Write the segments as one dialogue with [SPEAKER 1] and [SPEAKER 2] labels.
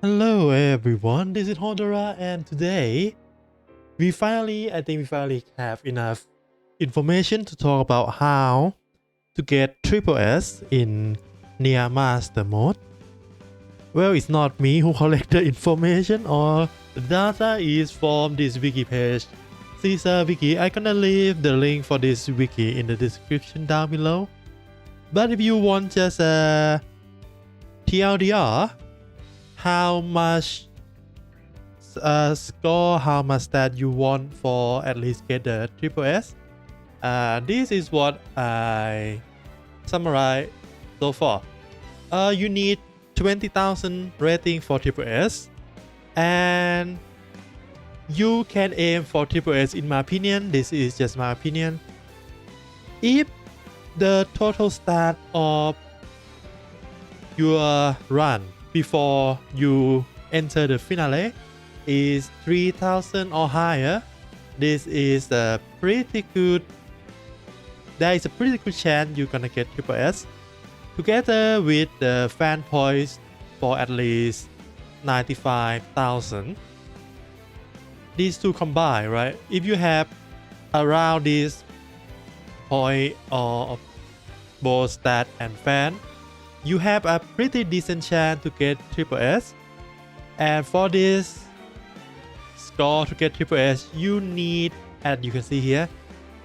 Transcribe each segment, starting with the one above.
[SPEAKER 1] Hello everyone, this is Hondora, and today I think we finally have enough information to talk about how to get triple S in NIA Master Mode. Well, it's not me who collect the information or the data is from this wiki page. Caesar Wiki. I'm gonna leave the link for this wiki in the description down below. But if you want just a TLDR, how much score, how much stat you want for at least get the triple S. This is what I summarize so far. You need 20,000 rating for triple S, and you can aim for triple S. In my opinion, this is just my opinion. If the total stat of your run before you enter the finale is 3,000 or higher, this is a pretty good. There is a pretty good chance you're gonna get triple S, together with the fan points for at least 95,000. These two combined, right? If you have around this point of both stat and fan, you have a pretty decent chance to get triple S. And for this score to get triple S, you need, as you can see here,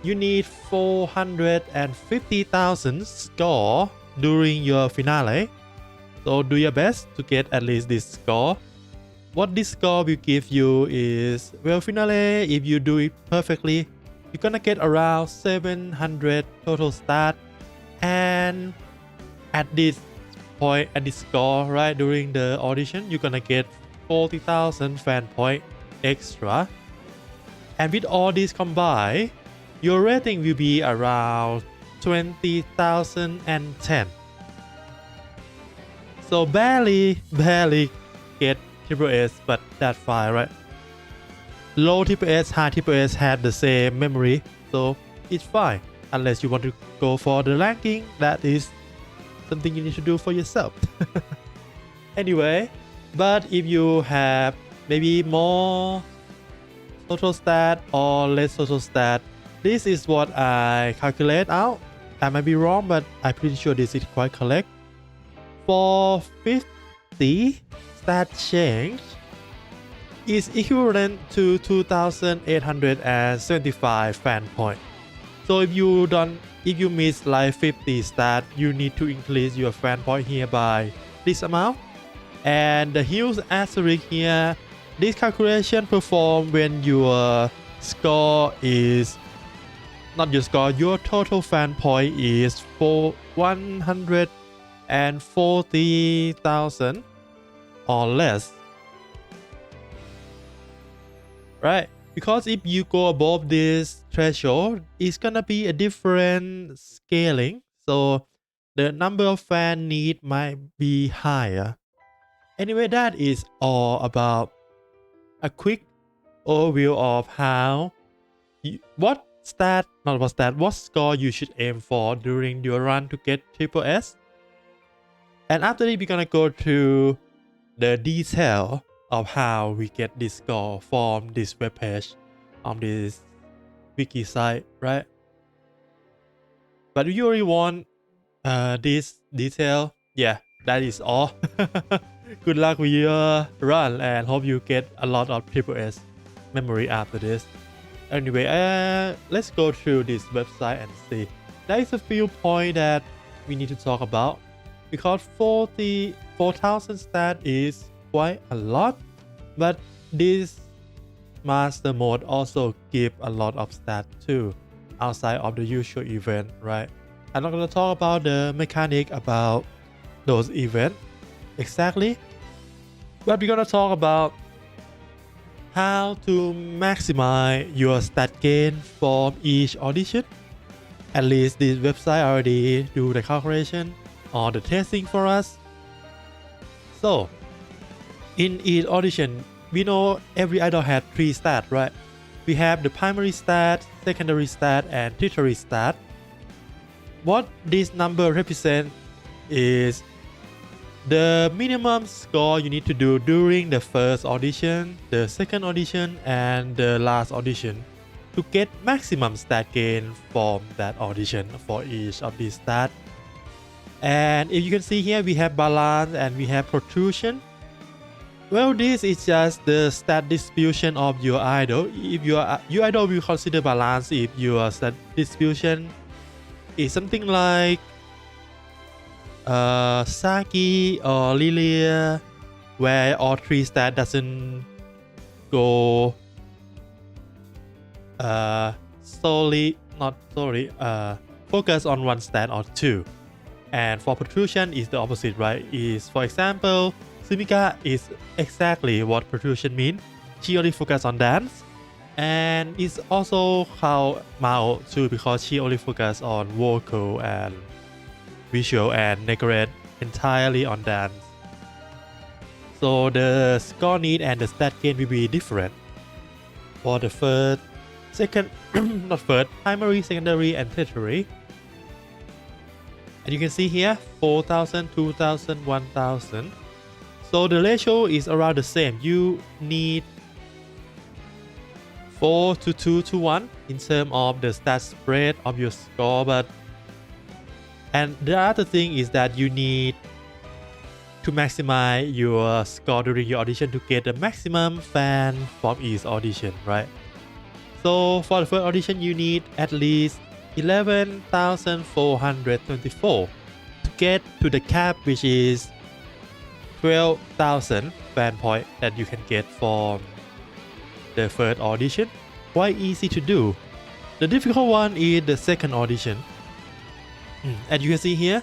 [SPEAKER 1] you need 450,000 score during your finale. So do your best to get at least this score. What this score will give you is, well, finale, if you do it perfectly, you're gonna get around 700 total stat. And at this point, at this score, right, during the audition, you're gonna get 40,000 fan point extra. And with all these combined, your rating will be around 20,010. So barely get triple S, but that's fine, right? Low triple S, high triple S had the same memory, so it's fine. Unless you want to go for the ranking, that is something you need to do for yourself. Anyway, but if you have maybe more total stat or less total stat, this is what I calculate out. I might be wrong, but I'm pretty sure this is quite correct. For 50 stat change is equivalent to 2,875 fan point. So if you miss like 50 stat, you need to increase your fan point here by this amount. And the huge asterisk here, this calculation performed when your score is not your score, your total fan point is for 140,000 or less, right? Because if you go above this threshold, it's gonna be a different scaling, so the number of fan need might be higher. Anyway, that is all about a quick overview of how what score you should aim for during your run to get triple S. And after that, we're gonna go to the detail of how we get this score from this webpage on this wiki site, right? But if you already want this detail, yeah, that is all. Good luck with your run and hope you get a lot of triple S memory after this. Anyway, let's go through this website and see. There is a few points that we need to talk about, because 44,000 stat is quite a lot, but this master mode also give a lot of stat too, outside of the usual event, right? I'm not gonna talk about the mechanic about those events exactly, but we're gonna talk about how to maximize your stat gain from each audition. At least this website already do the calculation or the testing for us. So in each audition, we know every idol had 3 stats, right? We have the primary stat, secondary stat, and tertiary stat. What this number represent is The minimum score you need to do during the first audition, the second audition, and the last audition to get maximum stat gain from that audition for each of these stats. And if you can see here, we have balance and we have protrusion. Well, this is just the stat distribution of your idol. If your idol will consider balance if your stat distribution is something like Saki or Lilia, where all three stats doesn't go focus on one stat or two. And for protrusion is the opposite, right? Is, for example, Sumika is exactly what protrusion means. She only focus on dance. And it's also how Mao too, because she only focus on vocal and visual and neglect entirely on dance. So the score need and the stat gain will be different for the first, second, not first, primary, secondary, and tertiary. And you can see here 4,000, 2,000, 1,000. So the ratio is around the same. You need 4 to 2 to 1 in terms of the stat spread of your score. And the other thing is that you need to maximize your score during your audition to get the maximum fan from each audition, right? So for the first audition, you need at least 11,424 to get to the cap, which is 12,000 fan point that you can get from the first audition. Quite easy to do. The difficult one is the second audition. And you can see here,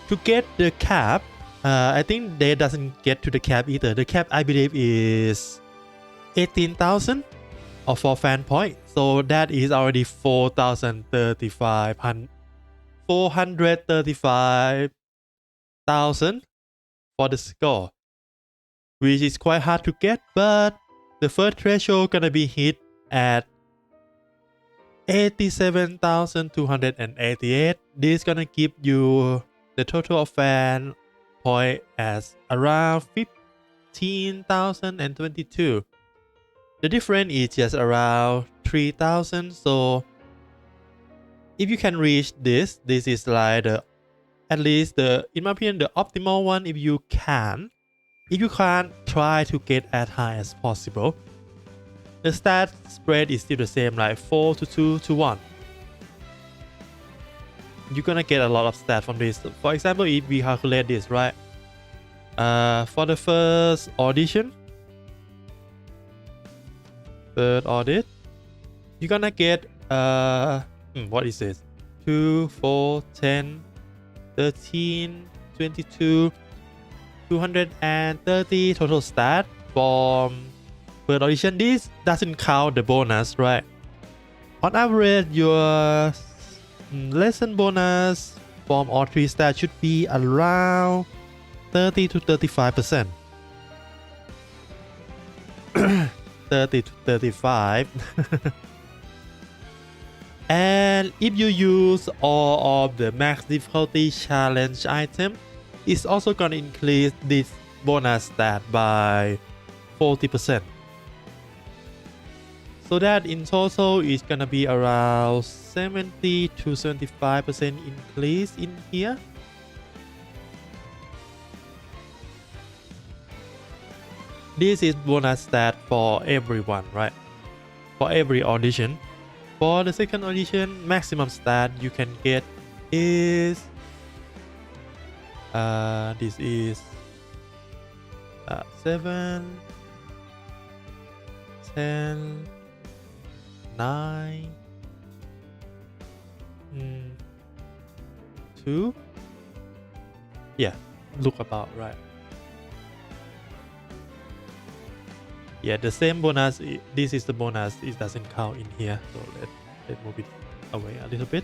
[SPEAKER 1] to get the cap, I think they doesn't get to the cap either. The cap, I believe, is 18,000 or 4 fan point. So that is already 435,000 for the score, which is quite hard to get. But the first threshold gonna be hit at 87,288. This is gonna give you the total of fan point as around 15,022. The difference is just around 3,000. So if you can reach this is like the, at least the, in my opinion, the optimal one. If you can. If you can't, try to get as high as possible. The stat spread is still the same, like 4 to 2 to 1. You're gonna get a lot of stats from this. For example, if we calculate this, right? For the first audition, third audit, you're gonna get what is this? 2, 4, 10, 13, 22, 230 total stat from first audition. This doesn't count the bonus, right? On average, your lesson bonus from all three stats should be around 30 to 35%. 30 to 35. And if you use all of the max difficulty challenge item, it's also gonna increase this bonus stat by 40%. So that in total is gonna be around 70 to 75% increase in here. This is bonus stat for everyone, right? For every audition. For the second audition, maximum stat you can get is this is 7, 10, 9, 2. Yeah, look about right. Yeah, the same bonus. This is the bonus. It doesn't count in here. So let's move it away a little bit.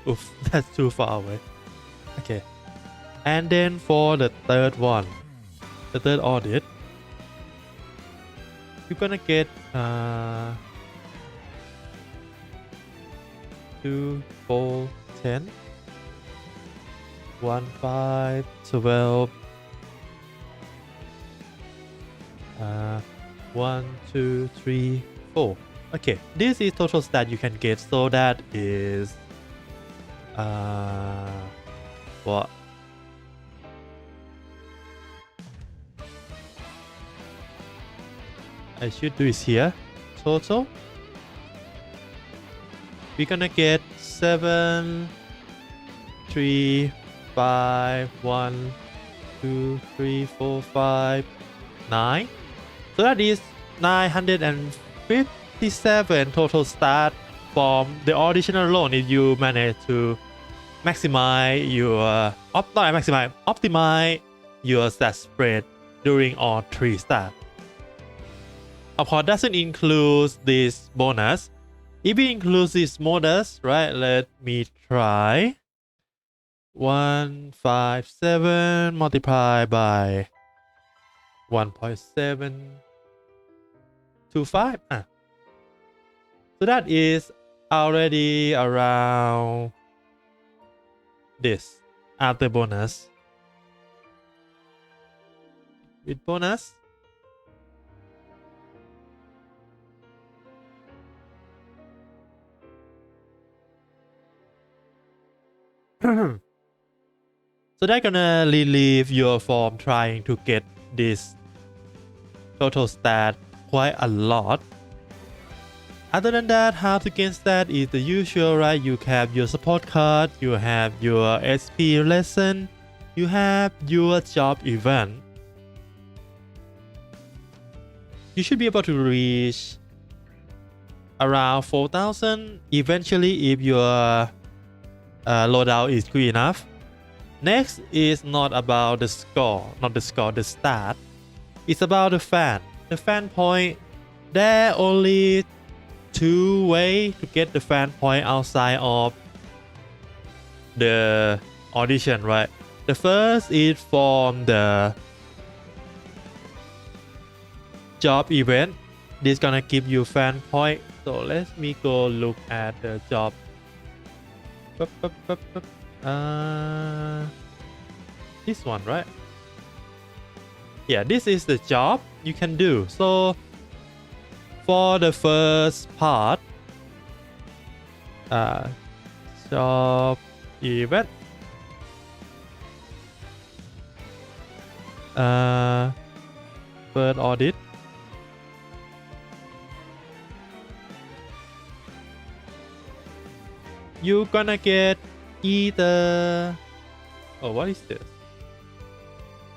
[SPEAKER 1] Oof, that's too far away. Okay. And then for the third one, the third audit, you're gonna get 2, 4, 10, 1, 5, 12, 1, 2, 3, 4. Okay, this is total stat you can get, so that is what I should do is here. Total, we're gonna get 7, 3, 5, 1, 2, 3, 4, 5, 9. So that is 957 total stat from the audition alone if you manage to maximize your optimize your stat spread during all 3 stats. Of course, doesn't include this bonus. If it includes this bonus, right? Let me try. 157 multiplied by 1.725. So that is already around this after bonus. With bonus, so that's gonna relieve you from trying to get this total stat quite a lot. Other than that, how to get stat is the usual, right? You have your support card, you have your SP lesson, you have your job event. You should be able to reach around 4,000 eventually if your loadout is good enough. Next is not about the score, the stat. It's about the fan. The fan point, there are only 2 ways to get the fan point outside of the audition, right? The first is from the job event. This gonna give you fan point. So let me go look at the job. This one, right? Yeah, this is the job you can do. So for the first part, job event, first audit, you're gonna get either, oh, what is this?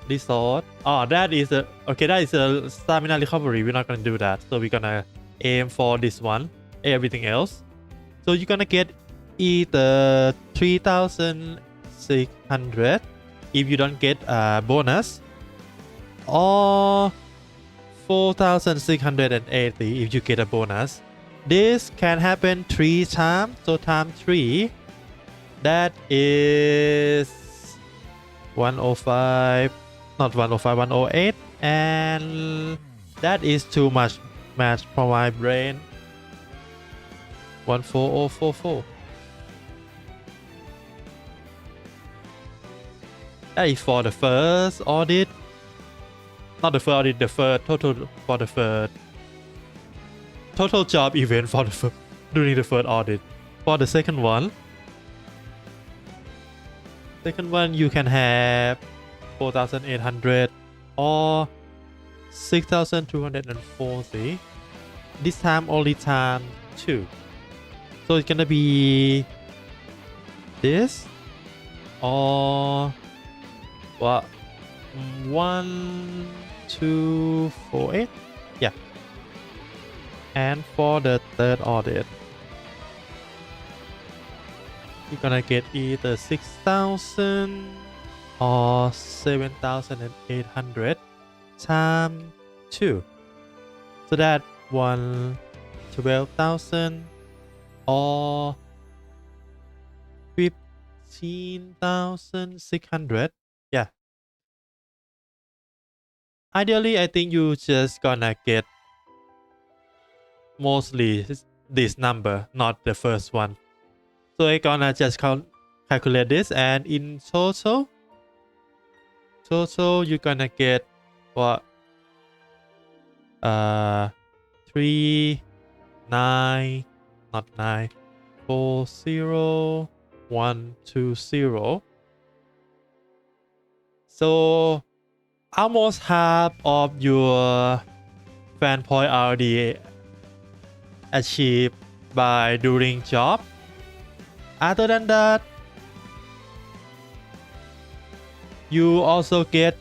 [SPEAKER 1] Resort. Oh, that is a, okay, that is a stamina recovery. We're not gonna do that, so we're gonna aim for this one, everything else. So you're gonna get either 3,600 if you don't get a bonus, or 4,680 if you get a bonus. This can happen 3 times, so times 3, that is 105, not 105, 108, and that is too much math for my brain. 14044. That is for the first audit. Not the first audit, the first total for the first total job event for the first, during the first audit. For the second one, you can have 4,800 or 6,240. This time only time 2. So it's gonna be this or what? 1, 2, 4, 8. Yeah. And for the third audit, you're gonna get either 6,000 or 7,800 times 2. So that one 12,000 or 15,600. Yeah. Ideally, I think you just gonna get mostly this number, not the first one. So I gonna just calculate this, and in total you're gonna get what 3 9 not 9 4 0 1 2 0. So almost half of your fan point already achieved by doing job. Other than that, you also get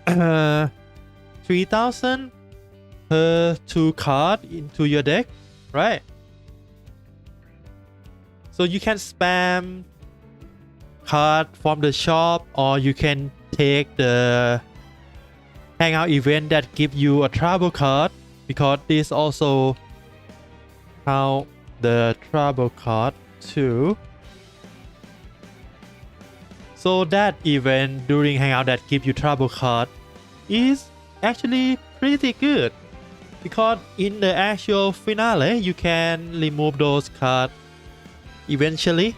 [SPEAKER 1] 3000 per 2 card into your deck, right? So you can spam card from the shop, or you can take the hangout event that give you a travel card, because this also count the travel card too. So that event during hangout that give you travel card is actually pretty good, because in the actual finale you can remove those cards eventually.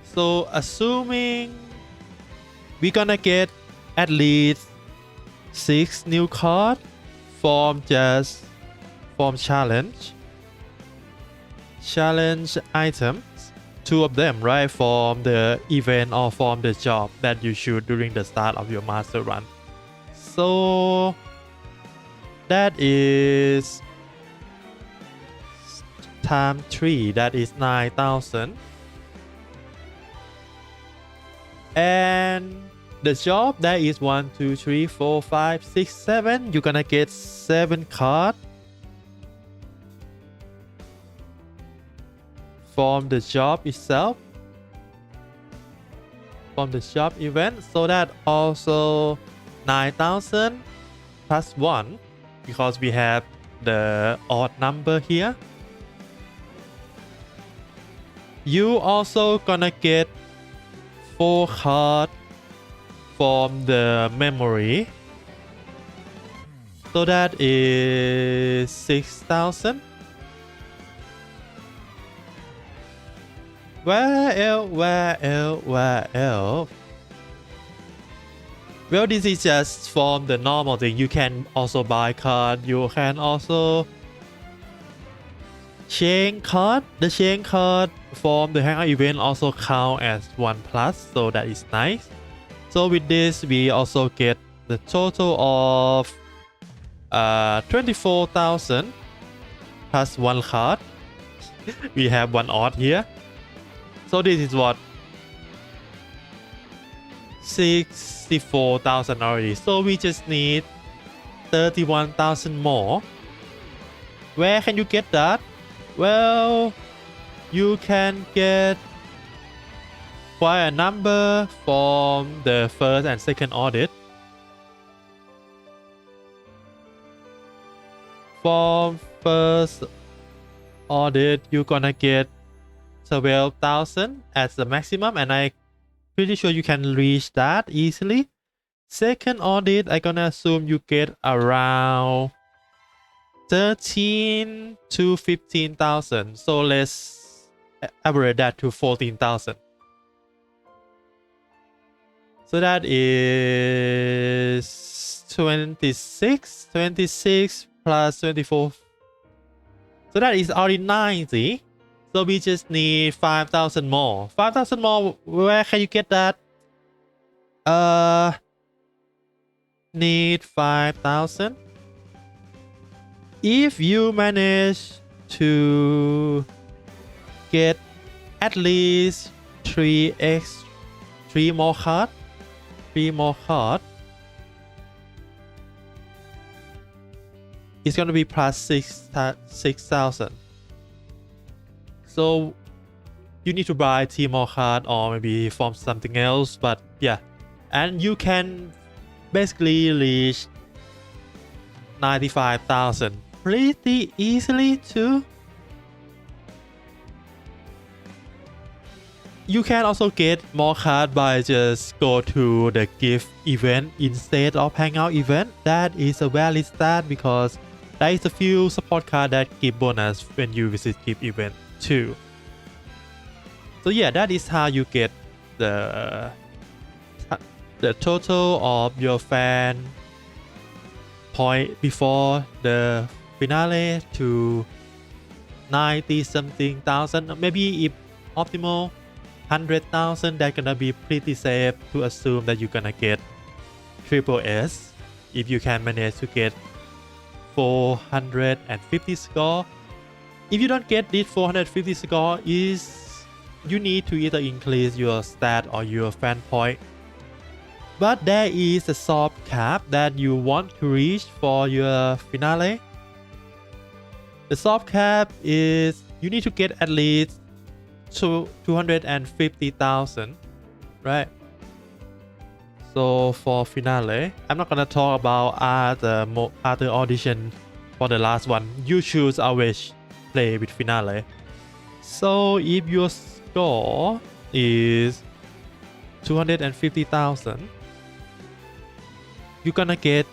[SPEAKER 1] So assuming we're gonna get at least 6 new cards from challenge items, 2 of them, right, from the event or from the job that you shoot during the start of your master run. So that is times 3, that is 9000. And the job, that is 1 2 3 4 5 6 7. You're gonna get 7 cards from the job itself, from the job event. So that also 9000 plus 1, because we have the odd number here. You also gonna get 4 cards from the memory. So that is 6000. Where else? Well, this is just from the normal thing. You can also buy card. You can also chain card. The chain card from the hangout event also count as 1+, so that is nice. So with this, we also get the total of 24,000 plus 1 card. We have 1 odd here. So this is what 64,000 already. So we just need 31,000 more. Where can you get that? Well, you can get quite a number from the first and second audit. From first audit, you're gonna get 12,000 as the maximum, and I'm pretty sure you can reach that easily. Second audit, I'm gonna assume you get around 13 to 15,000. So let's average that to 14,000. So that is 26 plus 24. So that is already 90. So we just need 5,000 more. 5,000 more, where can you get that? Need 5,000. If you manage to get at least 3 more cards, it's gonna be plus 6,000. So you need to buy 3 more cards, or maybe from something else, but yeah. And you can basically reach 95,000 pretty easily too. You can also get more cards by just go to the gift event instead of hangout event. That is a valid stat, because there is a few support cards that give bonus when you visit gift event too. So yeah, that is how you get the total of your fan point before the finale to 90 something thousand, maybe if optimal 100,000. That's gonna be pretty safe to assume that you're gonna get triple S if you can manage to get 450 score. If you don't get this 450 score, is you need to either increase your stat or your fan point. But there is a soft cap that you want to reach for your finale. The soft cap is you need to get at least 250,000, right? So for finale, I'm not gonna talk about other audition for the last one. You choose always play with finale. So if your score is 250,000, you're gonna get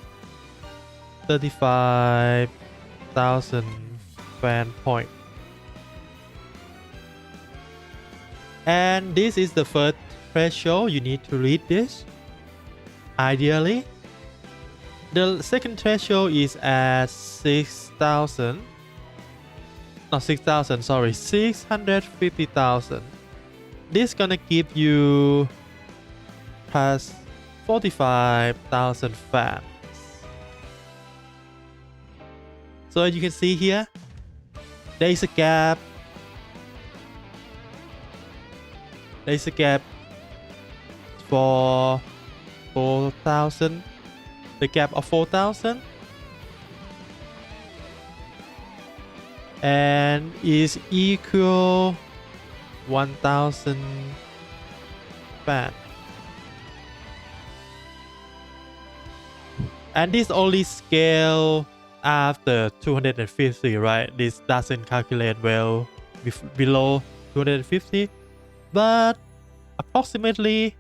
[SPEAKER 1] 35,000 fan point. And this is the first threshold. You need to read this. Ideally, the second threshold is at 6,000. Not 6,000, sorry, 650,000. This gonna give you plus 45,000 fans. So as you can see here, there is a gap. There is a gap for 4,000. The gap of 4,000. And is equal 1,000 fans. And this only scale after 250, right? This doesn't calculate well below 250. But approximately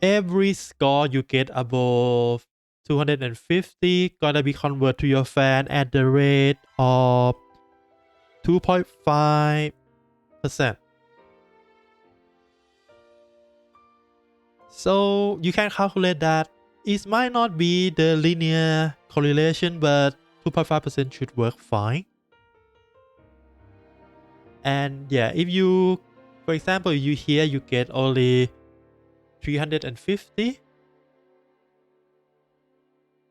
[SPEAKER 1] every score you get above 250 gonna be converted to your fan at the rate of 2.5%. So you can calculate that. It might not be the linear correlation, but 2.5% should work fine. And yeah, if you, for example, you here you get only 350,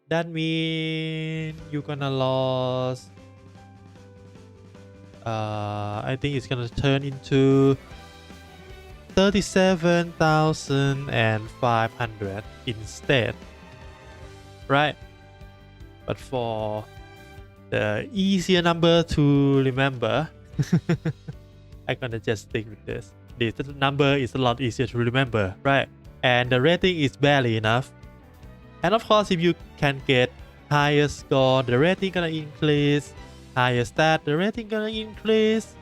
[SPEAKER 1] that means you're gonna lose I think it's gonna turn into 37,500 instead, right? But for the easier number to remember, I'm gonna just stick with this. This number is a lot easier to remember, right? And the rating is barely enough. And of course, if you can get higher score, the rating gonna increase. Higher stat, the rating gonna increase.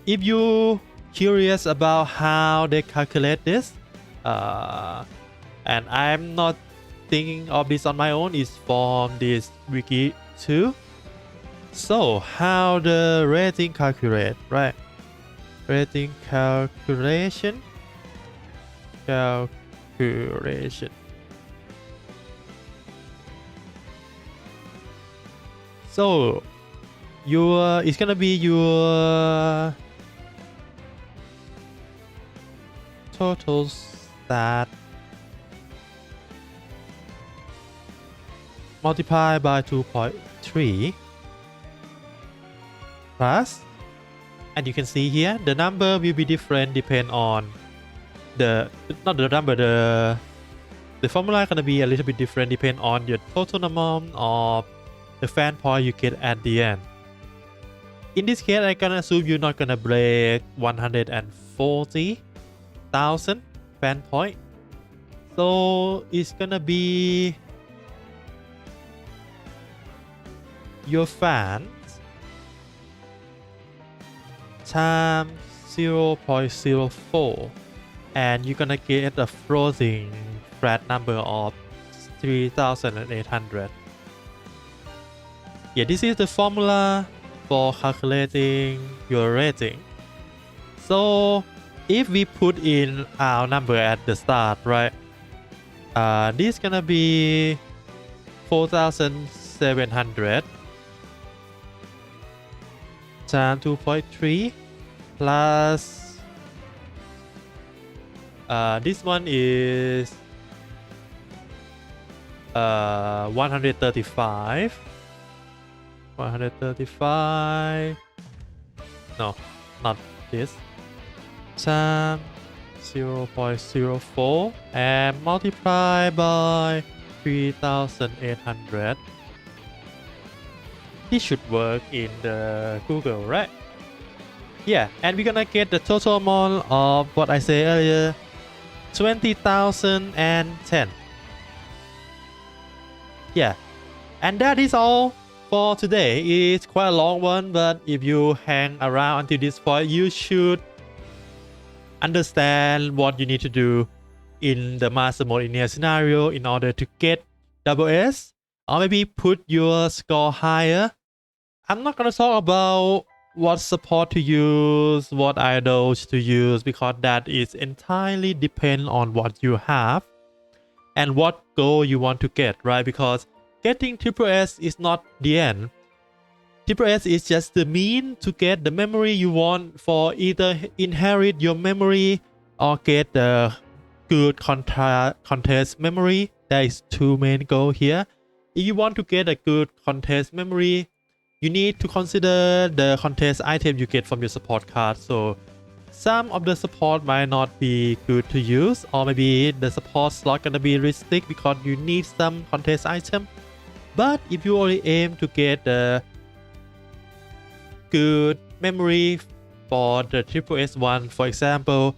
[SPEAKER 1] If you curious about how they calculate this, and I'm not thinking of this on my own, is from this wiki too. So how the rating calculate, right? Rating calculation. So it's gonna be your total stat multiplied by 2.3 plus, and you can see here the number will be different depend on the formula is gonna be a little bit different depend on your total amount of the fan point you get at the end. In this case, I'm gonna assume you're not gonna break 140,000 fan point. So it's gonna be your fans times 0.04, and you're gonna get a floating flat number of 3,800. Yeah, this is the formula for calculating your rating. So if we put in our number at the start, right? This gonna be 4,700 times 2.3 plus this one is 135 no, not this, times 0.04 and multiply by 3,800. This should work in the Google, right? Yeah, and we're gonna get the total amount of what I said earlier, 20,010. Yeah, and that is all for today. It's quite a long one, but if you hang around until this point, you should understand what you need to do in the master mode in your scenario in order to get SS, or maybe put your score higher. I'm not gonna talk about what support to use, what idols to use, because that is entirely depend on what you have and what goal you want to get, right? Because getting SSS is not the end. SSS is just the mean to get the memory you want for either inherit your memory or get the good contest memory. There is two main goals here. If you want to get a good contest memory, you need to consider the contest item you get from your support card. So some of the support might not be good to use, or maybe the support slot gonna be restricted because you need some contest item. But if you only aim to get the good memory for the SSS one, for example,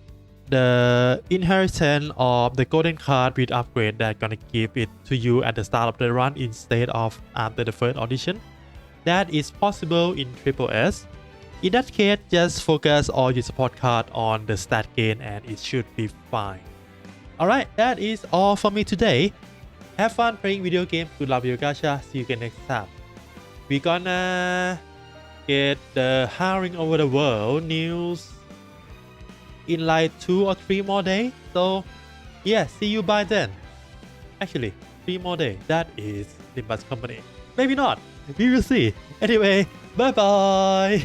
[SPEAKER 1] the inheritance of the golden card with upgrade that gonna give it to you at the start of the run instead of after the first audition, that is possible in SSS. In that case, just focus all your support card on the stat gain and it should be fine. Alright, that is all for me today. Have fun playing video games. Good luck with your gacha. See you again next time. We're gonna get the hiring over the world news in like 2 or 3 more days. So yeah, see you by then. Actually, 3 more days. That is the bus company. Maybe not. We will see. Anyway, bye bye.